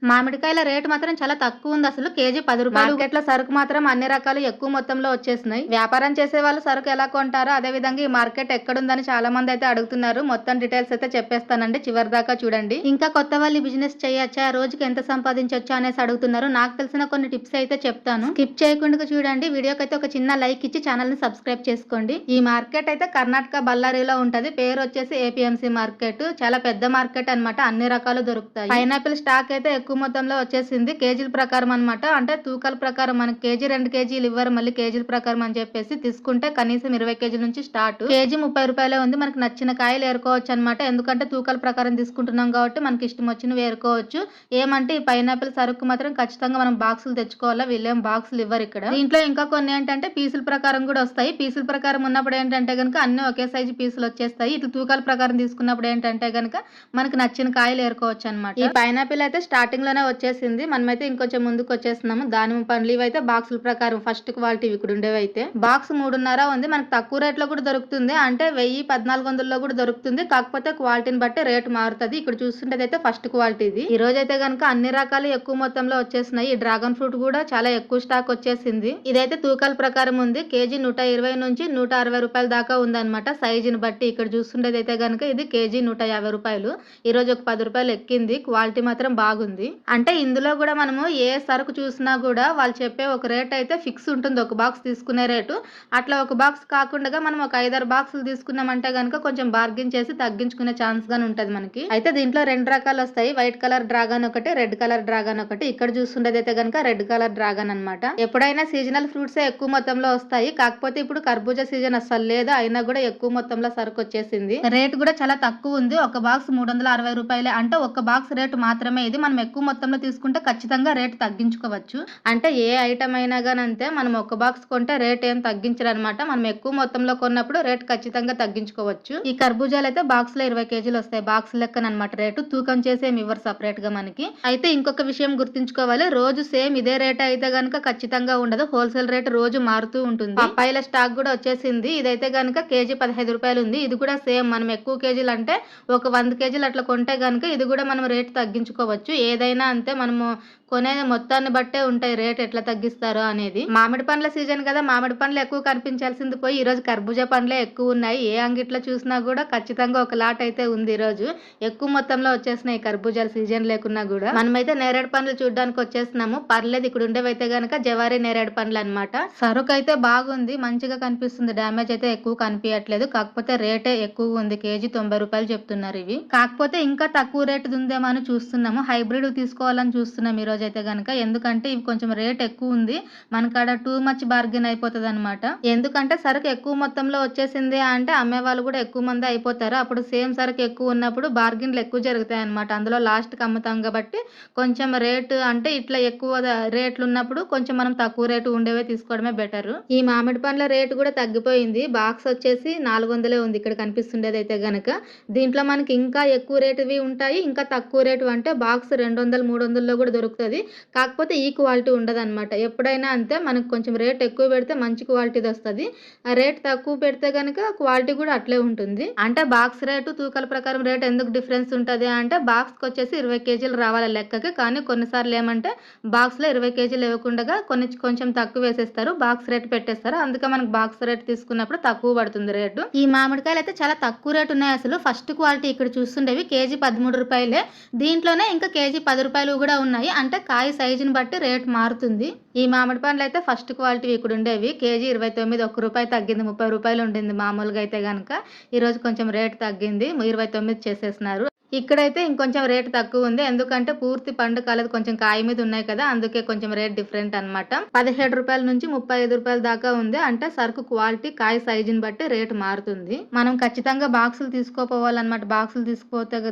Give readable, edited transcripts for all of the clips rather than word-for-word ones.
మామిడికాయల rate మాత్రం చాలా తక్కువ ఉంది అసలు. కేజీ 10 రూపాయలు. మార్కెట్‌లో సరుకు మాత్రం అన్ని రకాలు ఎక్కువ మొత్తంలో వచ్చేసినాయి. వ్యాపారం చేసేవాళ్ళు సరుకు ఎలా కొంటారో అదే విధంగా ఈ మార్కెట్ ఎక్కడుందని చాలా మంది అయితే అడుగుతున్నారు. మొత్తం డీటెయిల్స్ అయితే చెప్పేస్తానండి, చివరి దాకా చూడండి. ఇంకా కొత్త వాళ్ళు ఈ బిజినెస్ చేయొచ్చా, రోజుకి ఎంత సంపాదించొచ్చా అనేసి అడుగుతున్నారు. నాకు తెలిసిన కొన్ని టిప్స్ అయితే చెప్తాను. స్కిప్ చేయకుండా చూడండి. వీడియోకి అయితే ఒక చిన్న లైక్ ఇచ్చి ఛానల్ ని సబ్స్క్రైబ్ చేసుకోండి. ఈ మార్కెట్ అయితే కర్ణాటక బళ్ళారిలో ఉంటది. పేరు వచ్చేసి ఏపీఎంసీ మార్కెట్. చాలా పెద్ద మార్కెట్ అన్నమాట. అన్ని రకాలు దొరుకుతాయి. పైనాపిల్ స్టాక్ అయితే ఎక్కువ మొత్తంలో వచ్చేసింది. కేజీల ప్రకారం అన్నమాట. అంటే తూకాల ప్రకారం మనకి కేజీ 2 కేజీలు ఇవ్వరు, మళ్ళీ కేజీల ప్రకారం అని చెప్పేసి తీసుకుంటే కనీసం 20 కేజీల నుంచి స్టార్ట్. కేజీ 30 రూపాయలే ఉంది. మనకి నచ్చిన కాయలు ఏరుకోవచ్చు అనమాట. ఎందుకంటే తూకాల ప్రకారం తీసుకుంటున్నాం కాబట్టి మనకి ఇష్టం వచ్చినవి ఏరుకోవచ్చు. ఏమంటే ఈ పైనాపిల్ సరుకు మాత్రం ఖచ్చితంగా మనం బాక్సులు తెచ్చుకోవాలా. వీళ్ళేం బాక్సులు ఇవ్వరు ఇక్కడ. దీంట్లో ఇంకా కొన్ని ఏంటంటే పీసుల ప్రకారం కూడా వస్తాయి. పీసుల ప్రకారం ఉన్నప్పుడు ఏంటంటే గనుక అన్ని ఒకే సైజు పీసులు వచ్చేస్తాయి. ఇట్లా తూకాల ప్రకారం తీసుకున్నప్పుడు ఏంటంటే గనుక మనకి నచ్చిన కాయలు ఏరుకోవచ్చు అనమాట. ఈ పైనాపిల్ అయితే స్టార్టింగ్ లోనే వచ్చేసింది. మనమైతే ఇంకొంచెం ముందుకు వచ్చేస్తున్నాము. దానిమ్మ పండ్లు ఇవైతే బాక్సుల ప్రకారం ఫస్ట్ క్వాలిటీ ఇక్కడ ఉండేవైతే బాక్స్ 3.5 ఉంది. మనకి తక్కువ రేట్ లో కూడా దొరుకుతుంది. అంటే 1000-1400లో కూడా దొరుకుతుంది. కాకపోతే క్వాలిటీని బట్టి రేట్ మారుతుంది. ఇక్కడ చూస్తుంటే అయితే ఫస్ట్ క్వాలిటీ ఇది. ఈ రోజు అయితే కనుక అన్ని రకాలు ఎక్కువ మొత్తంలో వచ్చేసినాయి. ఈ డ్రాగన్ ఫ్రూట్ కూడా చాలా ఎక్కువ స్టాక్ వచ్చేసింది. ఇదైతే తూకాల ప్రకారం ఉంది. కేజీ 120 నుంచి 160 రూపాయల దాకా ఉందన్నమాట. సైజుని బట్టి ఇక్కడ చూస్తుండేది అయితే కనుక ఇది కేజీ 150 రూపాయలు. ఈ రోజు ఒక 10 రూపాయలు ఎక్కింది. క్వాలిటీ మాత్రం బాగుంది. అంటే ఇందులో కూడా మనము ఏ సరుకు చూసినా కూడా వాళ్ళు చెప్పే ఒక రేట్ అయితే ఫిక్స్ ఉంటుంది. ఒక బాక్స్ తీసుకునే రేటు. అట్లా ఒక బాక్స్ కాకుండా మనం ఒక 5-6 బాక్సులు తీసుకున్నామంటే కనుక కొంచెం బార్గెన్ చేసి తగ్గించుకునే ఛాన్స్ గానీ ఉంటది మనకి. అయితే దీంట్లో 2 రకాలు వస్తాయి. వైట్ కలర్ డ్రాగన్ ఒకటి, రెడ్ కలర్ డ్రాగన్ ఒకటి. ఇక్కడ చూస్తుండేది అయితే కనుక రెడ్ కలర్ డ్రాగన్ అన్నమాట. ఎప్పుడైనా సీజనల్ ఫ్రూట్స్ ఎక్కువ మొత్తంలో వస్తాయి. కాకపోతే ఇప్పుడు కర్బూజా సీజన్ అసలు లేదు. అయినా కూడా ఎక్కువ మొత్తంలో సరుకు వచ్చేసింది. రేట్ కూడా చాలా తక్కువ ఉంది. ఒక బాక్స్ 360 రూపాయలే. అంటే ఒక బాక్స్ రేటు మాత్రమే ఇది. మనం ఎక్కువ మొత్తంలో తీసుకుంటే ఖచ్చితంగా రేట్ తగ్గించుకోవచ్చు. అంటే ఏ ఐటమ్ అయినా కానీ అంతే, మనం ఒక బాక్స్ కొంటే రేట్ ఏం తగ్గించరు అనమాట. మనం ఎక్కువ మొత్తంలో కొన్నప్పుడు రేట్ ఖచ్చితంగా తగ్గించుకోవచ్చు. ఈ కర్బూజాలు అయితే బాక్స్ లో 20 కేజీలు వస్తాయి. బాక్స్ లెక్కన అనమాట రేటు. తూకం చేసి ఏమి ఇవ్వరు సపరేట్ గా మనకి. అయితే ఇంకొక విషయం గుర్తుంచుకోవాలి. రోజు సేమ్ ఇదే రేట్ అయితే గనుక ఖచ్చితంగా ఉండదు. హోల్సేల్ రేట్ రోజు మారుతూ ఉంటుంది. పప్పాయిల స్టాక్ కూడా వచ్చేసింది. ఇదైతే గనుక కేజీ 15 రూపాయలు ఉంది. ఇది కూడా సేమ్ మనం ఎక్కువ కేజీలు అంటే ఒక 100 కేజీలు అట్లా కొంటే గనుక ఇది కూడా మనం రేట్ తగ్గించుకోవచ్చు. ఏదైనా అంతే, మనము కొనే మొత్తాన్ని బట్టే ఉంటాయి రేట్ ఎట్లా తగ్గిస్తారో అనేది. మామిడి పండ్ల సీజన్ కదా, మామిడి పండ్లు ఎక్కువ కనిపించాల్సింది పోయి ఈ రోజు కర్బూజా పండ్లే ఎక్కువ ఉన్నాయి. ఏ అంగిట్లో చూసినా కూడా ఖచ్చితంగా ఒక లాట్ అయితే ఉంది. ఈ రోజు ఎక్కువ మొత్తంలో వచ్చేసినాయి కర్బూజాల సీజన్ లేకున్నా కూడా. మనమైతే నేరేడు పండ్లు చూడడానికి వచ్చేస్తున్నాము. పర్లేదు, ఇక్కడ ఉండేవైతే గనక జవారీ నేరేడు పండ్లు అనమాట. సరుకు అయితే బాగుంది, మంచిగా కనిపిస్తుంది. డ్యామేజ్ అయితే ఎక్కువ కనిపించట్లేదు. కాకపోతే రేటే ఎక్కువ ఉంది. కేజీ 90 రూపాయలు చెప్తున్నారు ఇవి. కాకపోతే ఇంకా తక్కువ రేటు ఉందేమో అని చూస్తున్నాము. హైబ్రిడ్ తీసుకోవాలని చూస్తున్నాం ఈ రోజు అయితే గనక. ఎందుకంటే ఇవి కొంచెం రేట్ ఎక్కువ ఉంది. మనకాడ టూ మచ్ బార్గెన్ అయిపోతుంది అనమాట. ఎందుకంటే సరుకు ఎక్కువ మొత్తంలో వచ్చేసింది అంటే అమ్మే వాళ్ళు కూడా ఎక్కువ మంది అయిపోతారు. అప్పుడు సేమ్ సరుకు ఎక్కువ ఉన్నప్పుడు బార్గెన్లు ఎక్కువ జరుగుతాయి అనమాట. అందులో లాస్ట్ కి అమ్ముతాం కాబట్టి కొంచెం రేటు అంటే ఇట్లా ఎక్కువ రేట్లు ఉన్నప్పుడు కొంచెం మనం తక్కువ రేటు ఉండేవే తీసుకోవడమే బెటర్. ఈ మామిడి పండ్ల రేటు కూడా తగ్గిపోయింది. బాక్స్ వచ్చేసి 400 ఉంది ఇక్కడ కనిపిస్తుండేది అయితే గనక. దీంట్లో మనకి ఇంకా ఎక్కువ రేటువి ఉంటాయి, ఇంకా తక్కువ రేటు అంటే బాక్స్ 200-300లో కూడా దొరుకుతుంది. కాకపోతే ఈ క్వాలిటీ ఉండదు అనమాట. ఎప్పుడైనా అంతే, మనకు కొంచెం రేట్ ఎక్కువ పెడితే మంచి క్వాలిటీది వస్తుంది. ఆ రేట్ తక్కువ పెడితే గనక క్వాలిటీ కూడా అట్లే ఉంటుంది. అంటే బాక్స్ రేటు తూకాల ప్రకారం రేట్ ఎందుకు డిఫరెన్స్ ఉంటుంది అంటే బాక్స్ కి వచ్చేసి 20 కేజీలు రావాలి లెక్కకి. కానీ కొన్నిసార్లు ఏమంటే బాక్స్ లో 20 కేజీలు ఇవ్వకుండా కొంచెం తక్కువ వేసేస్తారు, బాక్స్ రేట్ పెట్టేస్తారు. అందుకే మనకు బాక్స్ రేట్ తీసుకున్నప్పుడు తక్కువ పడుతుంది రేటు. ఈ మామిడికాయలు అయితే చాలా తక్కువ రేటు ఉన్నాయి అసలు. ఫస్ట్ క్వాలిటీ ఇక్కడ చూస్తుండేవి కేజీ 13 రూపాయలే. దీంట్లోనే ఇంకా కేజీ 10 రూపాయలు కూడా ఉన్నాయి. అంటే కాయ సైజుని బట్టి రేట్ మారుతుంది. ఈ మామిడి పండ్లు అయితే ఫస్ట్ క్వాలిటీ ఇక్కడ ఉండేవి. కేజీ 29, 1 రూపాయి తగ్గింది. 30 రూపాయలు ఉండింది మామూలుగా అయితే గనక. ఈ రోజు కొంచెం రేట్ తగ్గింది, 29 చేసేసినారు. ఇక్కడైతే ఇంకొంచెం రేట్ తక్కువ ఉంది. ఎందుకంటే పూర్తి పండు కాలేదు, కొంచెం కాయ మీద ఉన్నాయి కదా, అందుకే కొంచెం రేట్ డిఫరెంట్ అనమాట. 17 రూపాయల నుంచి 35 రూపాయల దాకా ఉంది. అంటే సరుకు క్వాలిటీ కాయ సైజుని బట్టి రేట్ మారుతుంది. మనం ఖచ్చితంగా బాక్సులు తీసుకోపోవాలన్నమాట. బాక్సులు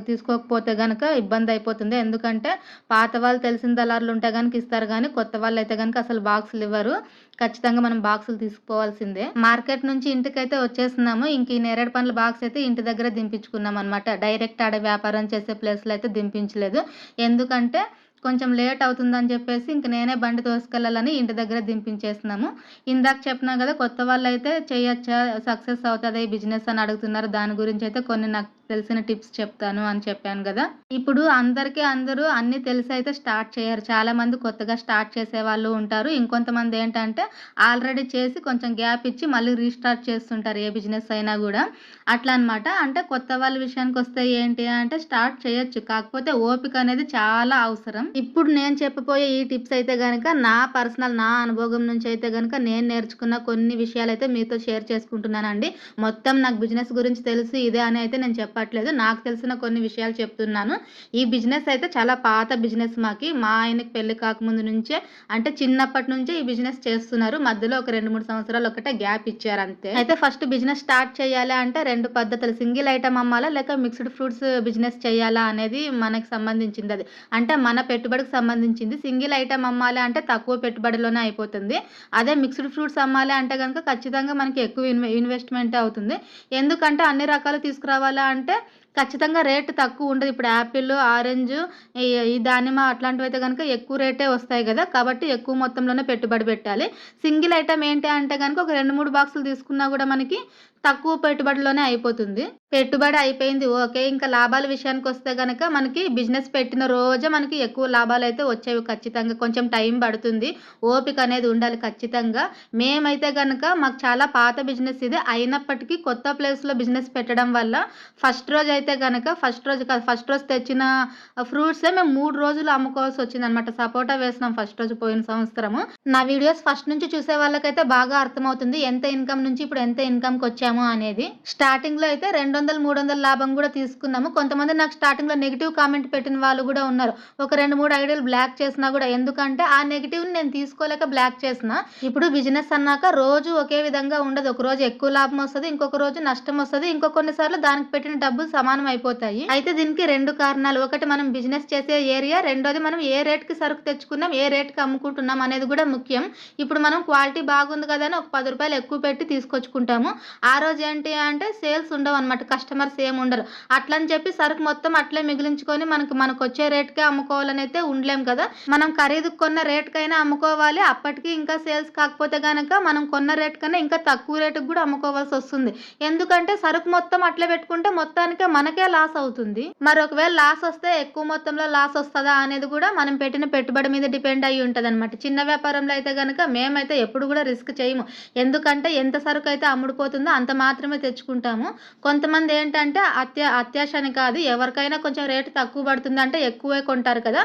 తీసుకోకపోతే గనక ఇబ్బంది అయిపోతుంది. ఎందుకంటే పాత వాళ్ళు తెలిసిన దళారులు ఉంటే గనక ఇస్తారు, కానీ కొత్త వాళ్ళు అయితే గనక అసలు బాక్సులు ఇవ్వరు. ఖచ్చితంగా మనం బాక్సులు తీసుకుపోవాల్సిందే. మార్కెట్ నుంచి ఇంటికైతే వచ్చేస్తున్నాము. ఇంక ఈ నేరేడు పండ్ల బాక్స్ అయితే ఇంటి దగ్గర దింపించుకున్నాం అనమాట. డైరెక్ట్ ఆడ వ్యాపారం చేసే ప్లేస్లో అయితే దింపించలేదు. ఎందుకంటే కొంచెం లేట్ అవుతుందని చెప్పేసి ఇంక నేనే బండి తోసుకెళ్ళాలని ఇంటి దగ్గర దింపించేస్తున్నాము. ఇందాక చెప్పినా కదా, కొత్త వాళ్ళు అయితే చేయొచ్చా, సక్సెస్ అవుతుంది ఈ బిజినెస్ అని అడుగుతున్నారు. దాని గురించి అయితే కొన్ని నాకు తెలిసిన టిప్స్ చెప్తాను అని చెప్పాను కదా! ఇప్పుడు అందరూ అన్నీ తెలిసైతే స్టార్ట్ చేయరు. చాలామంది కొత్తగా స్టార్ట్ చేసేవాళ్ళు ఉంటారు. ఇంకొంతమంది ఏంటంటే ఆల్రెడీ చేసి కొంచెం గ్యాప్ ఇచ్చి మళ్ళీ రీస్టార్ట్ చేస్తుంటారు ఏ బిజినెస్ అయినా గూడా. అట్లా అనమాట. అంటే కొత్త వాళ్ళ విషయానికొస్తే ఏంటి అంటే స్టార్ట్ చేయొచ్చు. కాకపోతే ఓపిక అనేది చాలా అవసరం. ఇప్పుడు నేను చెప్పబోయే ఈ టిప్స్ అయితే గనక నా అనుభవం నుంచి అయితే గనక నేను నేర్చుకున్న కొన్ని విషయాలైతే మీతో షేర్ చేసుకుంటున్నానండి. మొత్తం నాకు బిజినెస్ గురించి తెలుసు ఇదే అని అయితే నేను చెప్పట్లేదు. నాకు తెలిసిన కొన్ని విషయాలు చెప్తున్నాను. ఈ బిజినెస్ అయితే చాలా పాత బిజినెస్ మాకి. మా ఆయనకి పెళ్లి కాకముందు నుంచే అంటే చిన్నప్పటి నుంచే ఈ బిజినెస్ చేస్తున్నారు. మధ్యలో ఒక 2, 3 సంవత్సరాలు ఒకటే గ్యాప్ ఇచ్చారు అంతే. అయితే ఫస్ట్ బిజినెస్ స్టార్ట్ చేయాలి అంటే 2 పద్ధతులు. సింగిల్ ఐటెమ్ అమ్మాలా లేక మిక్స్డ్ ఫ్రూట్స్ బిజినెస్ చేయాలా అనేది మనకు సంబంధించింది అది. అంటే మన పెట్టుబడికి సంబంధించింది. సింగిల్ ఐటెమ్ అమ్మాలి అంటే తక్కువ పెట్టుబడిలోనే అయిపోతుంది. అదే మిక్స్డ్ ఫ్రూట్స్ అమ్మాలి అంటే గనుక ఖచ్చితంగా మనకి ఎక్కువ ఇన్వెస్ట్‌మెంటే అవుతుంది. ఎందుకంటే అన్ని రకాలు తీసుకురావాలా అంటే ఖచ్చితంగా రేట్ తక్కువ ఉండదు. ఇప్పుడు యాపిల్, ఆరెంజ్, ఈ ఈ దానిమ్మ అట్లాంటివైతే గనుక ఎక్కువ రేటే వస్తాయి గదా! కాబట్టి ఎక్కువ మొత్తంలోనే పెట్టుబడి పెట్టాలి. సింగిల్ ఐటెమ్ ఏంటి అంటే గనుక ఒక 2, 3 బాక్సులు తీసుకున్నా గూడా మనకి తక్కువ పెట్టుబడిలోనే అయిపోతుంది. పెట్టుబడి అయిపోయింది ఓకే. ఇంకా లాభాల విషయానికొస్తే గనక మనకి బిజినెస్ పెట్టిన రోజే మనకి ఎక్కువ లాభాలైతే వచ్చేవి ఖచ్చితంగా. కొంచెం టైం పడుతుంది. ఓపిక అనేది ఉండాలి ఖచ్చితంగా. మేమైతే గనక మాకు చాలా పాత బిజినెస్ ఇది. అయినప్పటికీ కొత్త ప్లేస్‌లో బిజినెస్ పెట్టడం వల్ల ఫస్ట్ రోజైతే గనక ఫస్ట్ రోజు తెచ్చిన ఫ్రూట్సే మేము 3 రోజులు అమ్ముకోవాల్సొచ్చిందనమాట. సపోటా వేసినాం ఫస్ట్ రోజు పోయిన సంవత్సరము. నా వీడియోస్ ఫస్ట్ నుంచి చూసే వాళ్ళకైతే బాగా అర్థమవుతుంది. ఎంత ఇన్‌కమ్ నుంచి ఇప్పుడు ఎంత ఇన్‌కమ్‌కొచ్చాము అనేది. స్టార్టింగ్‌లో అయితే 200, 300 లాభం గూడా తీసుకున్నాము. కొంతమంది నాకు స్టార్టింగ్‌లో నెగెటివ్ కామెంట్ పెట్టిన వాళ్ళు గూడా ఉన్నారు. ఒక 2, 3 ఐడియాలు బ్లాక్ చేసినా గూడా. ఎందుకంటే ఆ నెగెటివ్‌ని నేను తీసుకోలేక బ్లాక్ చేసిన. ఇప్పుడు బిజినెస్ అన్నాక రోజు ఒకే విధంగా ఉండదు. ఒక రోజు ఎక్కువ లాభం వస్తది. ఇంకొక రోజు నష్టం వస్తది. కొన్ని సార్లు దానికి పెట్టిన డబ్బులు సమానం అయిపోతాయి. అయితే దీనికి 2 కారణాలు. ఒకటి మనం బిజినెస్ చేసే ఏరియా, రెండోది మనం ఏ రేట్‌కి సరుకు తెచ్చుకున్నాం, ఏ రేట్‌కి అమ్ముకుంటున్నాం అనేది గూడా ముఖ్యం. ఇప్పుడు మనం క్వాలిటీ బాగుంది కదా అని ఒక రూ. 10 ఎక్కువ పెట్టి తీసుకొచ్చుకుంటాము. ఆ రోజు ఏంటి అంటే సేల్స్ ఉండవన్నమాట. కస్టమర్స్ ఏముండరు. అట్లని చెప్పి సరుకు మొత్తం అట్లే మిగిలించుకొని మనకొచ్చే రేట్‌కే అమ్ముకోవాలనైతే ఉండలేం కదా! మనం ఖరీదుకు కొన్న రేట్‌కైనా అమ్ముకోవాలి. అప్పటికి ఇంకా సేల్స్ కాకపోతే గనక మనం కొన్న రేట్ కన్నా ఇంకా తక్కువ రేటుకి గూడా అమ్ముకోవాల్సొస్తుంది. ఎందుకంటే సరుకు మొత్తం అట్లే పెట్టుకుంటే మొత్తానికే మనకే లాస్ అవుతుంది. మరి ఒకవేళ లాస్ వస్తే ఎక్కువ మొత్తంలో లాస్ వస్తదా అనేది గూడా మనం పెట్టిన పెట్టుబడి మీద డిపెండ్ అయ్యి ఉంటదనమాట. చిన్న వ్యాపారంలో అయితే గనక మేమైతే ఎప్పుడు గూడా రిస్క్ చేయము. ఎందుకంటే ఎంత సరుకైతే అమ్ముడుపోతుందో అంత మాత్రమే తెచ్చుకుంటాము. కొంతమంది ఏంటంటే అత్యాశ అని కాదు. ఎవరికైనా కొంచెం రేటు తక్కువ పడుతుందంటే ఎక్కువే కొంటారు కదా!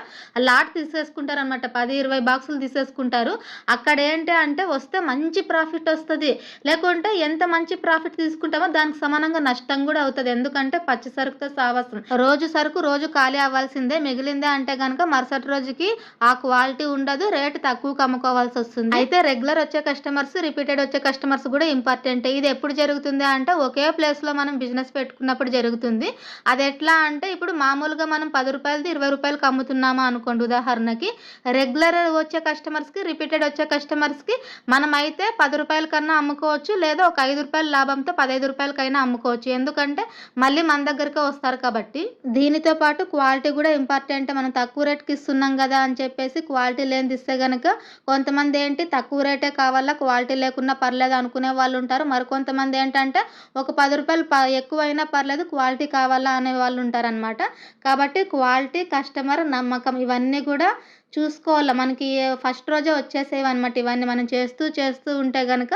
లాట్ తీసేసుకుంటారనమాట. 10, 20 బాక్సులు తీసేసుకుంటారు. అక్కడేంటి అంటే వస్తే మంచి ప్రాఫిట్ వస్తది. లేకుంటే ఎంత మంచి ప్రాఫిట్ తీసుకుంటామో దానికి సమానంగా నష్టం గూడా అవుతది. ఎందుకంటే పచ్చి సరుకుతో సావాసం. రోజు సరుకు రోజు ఖాళీ అవ్వాల్సిందే. మిగిలిందే అంటే గనక మరుసటి రోజుకి ఆ క్వాలిటీ ఉండదు. రేట్ తక్కువకి అమ్ముకోవాల్సొస్తుంది. అయితే రెగ్యులర్ వచ్చే కస్టమర్స్, రిపీటెడ్ వచ్చే కస్టమర్స్ గూడా ఇంపార్టెంటే. ఇది ఎప్పుడు జరుగుతుంది అంటే ఒకే ప్లేస్‌లో మనం బిజినెస్ పెట్టుకున్నప్పుడు జరుగుతుంది. అదెట్లా అంటే ఇప్పుడు మామూలుగా మనం రూ. 10ది రూ. 20కి అమ్ముతున్నామా అనుకోండి ఉదాహరణకి. రెగ్యులర్ వచ్చే కస్టమర్స్‌కి, రిపీటెడ్ వచ్చే కస్టమర్స్‌కి మనమైతే రూ. 10 కన్నా అమ్ముకోవచ్చు. లేదా ఒక రూ. 5 లాభంతో రూ. 15కైనా అమ్ముకోవచ్చు. ఎందుకంటే మళ్ళీ మన దగ్గరికే వస్తారు కాబట్టి. దీనితో పాటు క్వాలిటీ గూడా ఇంపార్టెంటే. మనం తక్కువ రేట్‌కి ఇస్తున్నాం గదా అని చెప్పేసి క్వాలిటీ లేనిది ఇస్తే గనక కొంతమంది ఏంటి తక్కువ రేటే కావాలా క్వాలిటీ లేకున్నా పర్లేదు అనుకునే వాళ్ళుంటారు. మరికొంతమంది ఏంటంటే ఒక రూ. 10 ఎక్కువైనా పర్లేదు క్వాలిటీ కావాలా అనే వాళ్ళుంటారనమాట. కాబట్టి క్వాలిటీ, కస్టమర్, నమ్మకం ఇవన్నీ గూడా చూసుకోవాల. మనకి ఫస్ట్ రోజే వచ్చేసేవన్నమాట. ఇవన్నీ మనం చేస్తూ ఉంటే గనక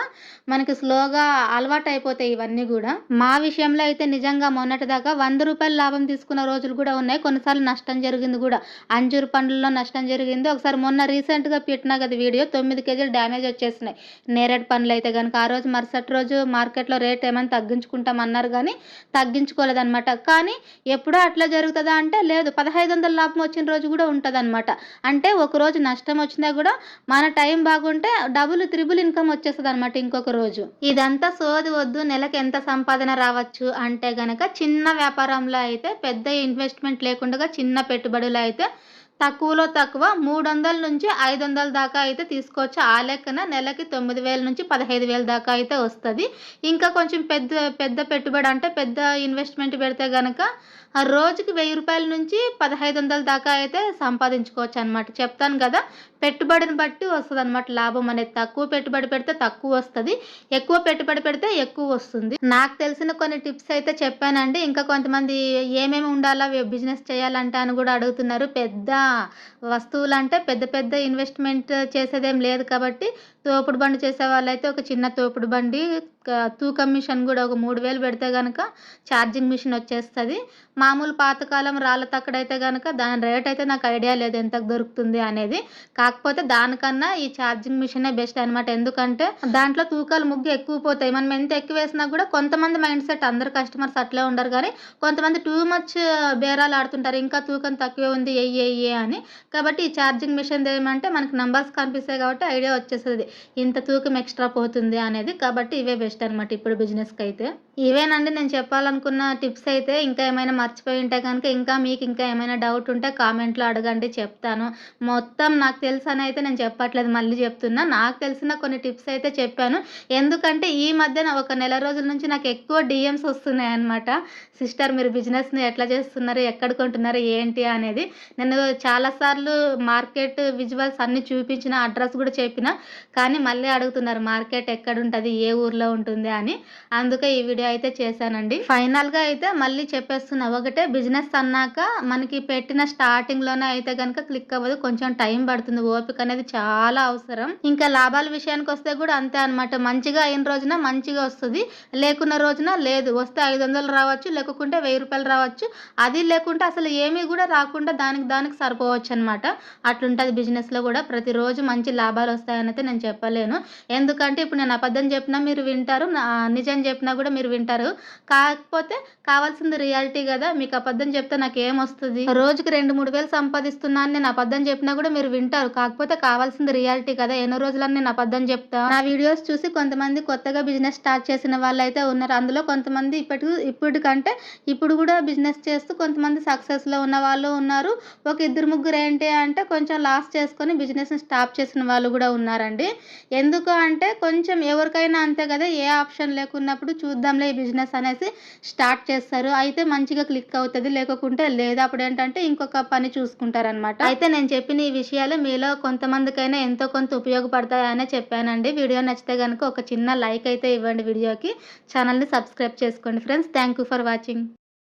మనకి స్లోగా అలవాటయిపోతాయి ఇవన్నీ గూడా. మా విషయంలో అయితే నిజంగా మొన్నటిదాకా రూ. 100 లాభం తీసుకున్న రోజులు గూడా ఉన్నాయి. కొన్నిసార్లు నష్టం జరిగింది గూడా. అంజూరు పండ్లలో నష్టం జరిగింది. ఒకసారి మొన్న రీసెంట్‌గా పెట్టినా గదా వీడియో 9 కేజీలు డ్యామేజ్ వచ్చేసినాయి. నేరేడు పండ్లయితే గనక. ఆ రోజు మరుసటి రోజు మార్కెట్‌లో రేట్ ఏమైనా తగ్గించుకుంటామన్నారు గానీ తగ్గించుకోలేదనమాట. కానీ ఎప్పుడో అట్లా జరుగుతదా అంటే లేదు. 1500 లాభం వచ్చిన రోజు గూడా ఉంటదనమాట. అంటే ఒకరోజు నష్టం వచ్చినా గూడా మన టైం బాగుంటే డబుల్, త్రిబుల్ ఇన్‌కమ్ వచ్చేస్తదనమాట ఇంకొక రోజు. ఇదంతా సోది వద్దు. నెలకి ఎంత సంపాదన రావచ్చు అంటే గనక చిన్న వ్యాపారంలో అయితే పెద్ద ఇన్వెస్ట్‌మెంట్ లేకుండగా చిన్న పెట్టుబడిలో అయితే తక్కువలో తక్కువ 300-500 దాకా అయితే తీసుకోవచ్చు. ఆ లెక్కన నెలకి 9,000-15,000 దాకా అయితే వస్తది. ఇంకా కొంచెం పెద్ద పెట్టుబడి అంటే పెద్ద ఇన్వెస్ట్‌మెంట్ పెడితే గనక ఆ రోజుకి రూ. 1000 నుంచి 1500 దాకా అయితే సంపాదించుకోవచ్చు అనమాట. చెప్తాను కదా, పెట్టుబడిని బట్టి వస్తదనమాట లాభం అనేది. తక్కువ పెట్టుబడి పెడితే తక్కువ వస్తది. ఎక్కువ పెట్టుబడి పెడితే ఎక్కువ వస్తుంది. నాకు తెలిసిన కొన్ని టిప్స్ అయితే చెప్పానండి. ఇంకా కొంతమంది ఏమేమి ఉండాలా బిజినెస్ చేయాలంటే అని కూడా అడుగుతున్నారు. పెద్ద వస్తువులంటే పెద్ద పెద్ద ఇన్వెస్ట్‌మెంట్ చేసేదేం లేదు కాబట్టి, తోపుడు బండి చేసే వాళ్ళైతే ఒక చిన్న తోపుడు బండి, తూకం మిషన్ కూడా ఒక 3000 పెడితే గనక ఛార్జింగ్ మిషన్ వచ్చేస్తది. మామూలు పాతకాలం రాళ్ళ తక్కడైతే గనక దాని రేట్ అయితే నాకు ఐడియా లేదు ఎంతకు దొరుకుతుంది అనేది. కాకపోతే దానికన్నా ఈ ఛార్జింగ్ మిషనే బెస్ట్ అనమాట. ఎందుకంటే దాంట్లో తూకాలు ముగ్గు ఎక్కువ పోతాయి. మనం ఎంత ఎక్కువ వేసినా కూడా కొంతమంది మైండ్ సెట్, అందరు కస్టమర్స్ అట్లే ఉండరు గానీ, కొంతమంది టూ మచ్ బేరాలు ఆడుతుంటారు. ఇంకా తూకం తక్కువే ఉంది ఎయ్యి అని. కాబట్టి ఈ ఛార్జింగ్ మిషన్‌ది ఏమంటే మనకు నంబర్స్ కనిపిస్తాయి కాబట్టి ఐడియా వచ్చేస్తది. ఇంత తూకం ఎక్స్‌ట్రా పోతుంది అనేది. కాబట్టి ఇవే బెస్ట్ అనమాట ఇప్పుడు బిజినెస్‌కైతే. ఇవేనండి నేను చెప్పాలనుకున్న టిప్స్ అయితే. ఇంకా ఏమైనా మర్చిపోయి ఉంటే గనుక, ఇంకా మీకు ఇంకా ఏమైనా డౌట్ ఉంటే కామెంట్‌లో అడగండి, చెప్తాను. మొత్తం నాకు తెలుసనైతే నేను చెప్పట్లేదు, మళ్ళీ చెప్తున్నా. నాకు తెలిసిన కొన్ని టిప్స్ అయితే చెప్పాను. ఎందుకంటే ఈ మధ్యన ఒక నెల రోజుల నుంచి నాకు ఎక్కువ డీఎమ్స్ వస్తున్నాయన్నమాట. సిస్టర్ మీరు బిజినెస్‌ని ఎట్లా చేస్తున్నారు? ఎక్కడ కొంటున్నారు? ఏంటి అనేది. నేను చాలా సార్లు మార్కెట్ విజువల్స్ అన్నీ చూపించిన, అడ్రస్ కూడా చెప్పిన. కానీ మళ్ళీ అడుగుతున్నారు మార్కెట్ ఎక్కడుంటది? ఏ ఊర్లో ఉంటుంది అని. అందుకే ఈ వీడియో అయితే చేశానండి. ఫైనల్‌గా అయితే మళ్ళీ చెప్పేస్తున్నా. ఒకటే, బిజినెస్ అన్నాక మనకి పెట్టిన స్టార్టింగ్‌లోనే అయితే గనుక క్లిక్ అవ్వదు. కొంచెం టైం పడుతుంది. ఓపిక అనేది చాలా అవసరం. ఇంకా లాభాల విషయానికొస్తే కూడా అంతే అనమాట. మంచిగా అయిన రోజున మంచిగా వస్తది. లేకున్న రోజున లేదు. వస్తే 500 రావచ్చు, లేకుంటే రూ. 1000 రావచ్చు. అది లేకుంటే అసలు ఏమీ కూడా రాకుండా దానికి సరిపోవచ్చనమాట. అట్లుంటది బిజినెస్‌లో కూడా. ప్రతిరోజు మంచి లాభాలొస్తాయనైతే నేను చెప్పలేను. ఎందుకంటే ఇప్పుడు నేను అబద్ధం చెప్పినా మీరు వింటారు. నిజం చెప్పినా కూడా మీరు వింటారు. కాకపోతే కావాల్సింది రియాలిటీ గదా! మీకు అబద్ధం చెప్తే నాకేమొస్తది? రోజుకి 2, 3 వేలు సంపాదిస్తున్నా అని నేను అబద్ధం చెప్పినా కూడా మీరు వింటారు. కాకపోతే కావాల్సింది రియాలిటీ కదా! ఎన్ని రోజులని నేను అబద్ధం చెప్తా? నా వీడియోస్ చూసి కొంతమంది కొత్తగా బిజినెస్ స్టార్ట్ చేసిన వాళ్ళైతే ఉన్నారు. అందులో కొంతమంది ఇప్పటికంటే ఇప్పుడు కూడా బిజినెస్ చేస్తూ కొంతమంది సక్సెస్‌లో ఉన్న వాళ్ళు ఉన్నారు. ఒక ఇద్దరు ముగ్గురు ఏంటి అంటే కొంచెం లాస్ చేసుకొని బిజినెస్‌ని స్టాప్ చేసిన వాళ్ళు కూడా ఉన్నారండి. ఎందుకు అంటే కొంచెం ఎవరికైనా అంతే కదా! ఏ ఆప్షన్ లేకున్నప్పుడు చూద్దాంలే ఈ బిజినెస్ అనేసి స్టార్ట్ చేస్తారు. అయితే మంచిగా క్లిక్ అవుతది. లేకుంటే లేదు. అప్పుడేంటంటే ఇంకొక పని చూసుకుంటారనమాట. అయితే నేను చెప్పిన ఈ విషయాలు మీలో కొంతమందికైనా ఎంతో కొంత ఉపయోగపడతాయనే చెప్పానండి. వీడియో నచ్చితే గనుక ఒక చిన్న లైక్ అయితే ఇవ్వండి వీడియోకి. ఛానల్‌ని సబ్స్క్రైబ్ చేసుకోండి friends. Thank you for watching.